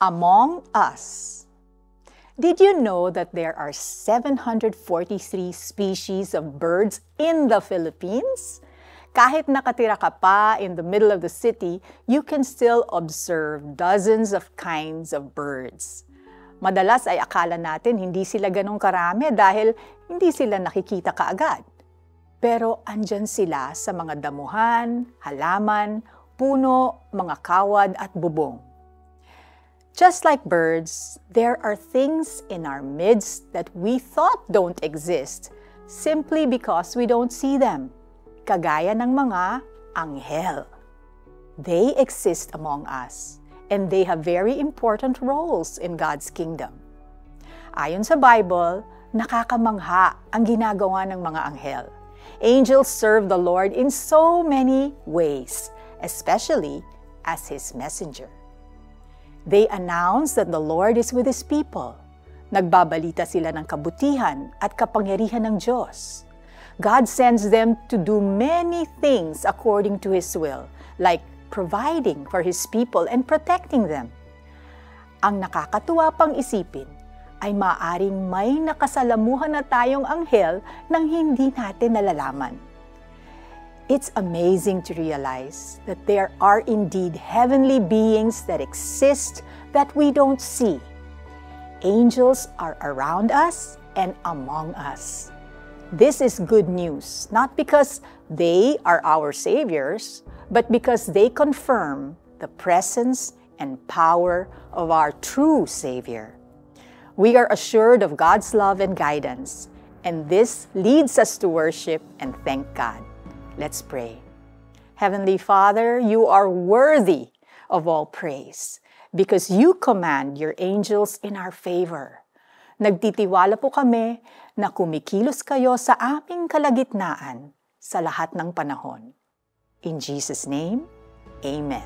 Among us. Did you know that there are 743 species of birds in the Philippines? Kahit nakatira ka pa in the middle of the city, you can still observe dozens of kinds of birds. Madalas ay akala natin hindi sila ganong karami dahil hindi sila nakikita kaagad. Pero andyan sila sa mga damuhan, halaman, puno, mga kawad at bubong. Just like birds, there are things in our midst that we thought don't exist simply because we don't see them, kagaya ng mga anghel. They exist among us, and they have very important roles in God's kingdom. Ayon sa Bible, nakakamangha ang ginagawa ng mga anghel. Angels serve the Lord in so many ways, especially as His messenger. They announce that the Lord is with His people. Nagbabalita sila ng kabutihan at kapangyarihan ng Diyos. God sends them to do many things according to His will, like providing for His people and protecting them. Ang nakakatuwa pang isipin ay maaaring may nakasalamuhan na tayong anghel nang hindi natin nalalaman. It's amazing to realize that there are indeed heavenly beings that exist that we don't see. Angels are around us and among us. This is good news, not because they are our saviors, but because they confirm the presence and power of our true Savior. We are assured of God's love and guidance, and this leads us to worship and thank God. Let's pray. Heavenly Father, you are worthy of all praise because you command your angels in our favor. Nagtitiwala po kami na kumikilos kayo sa aming kalagitnaan sa lahat ng panahon. In Jesus' name, Amen.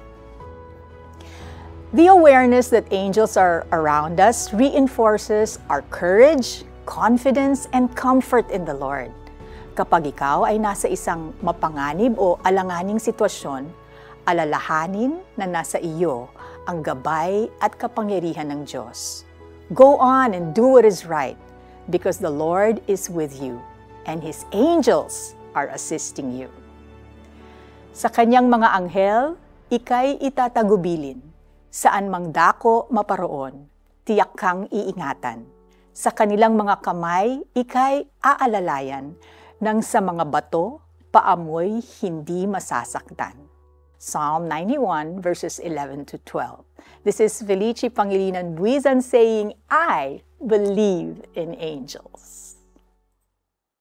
The awareness that angels are around us reinforces our courage, confidence, and comfort in the Lord. Kapag ikaw ay nasa isang mapanganib o alanganing sitwasyon, alalahanin na nasa iyo ang gabay at kapangyarihan ng Diyos. Go on and do what is right because the Lord is with you and His angels are assisting you. Sa kanyang mga anghel, ika'y itatagubilin. Saan mang dako maparoon, tiyak kang iingatan. Sa kanilang mga kamay, ika'y aalalayan nang sa mga bato, paamoy hindi masasaktan. Psalm 91 verses 11 to 12. This is Felici Pangilinan Buizan saying, I believe in angels.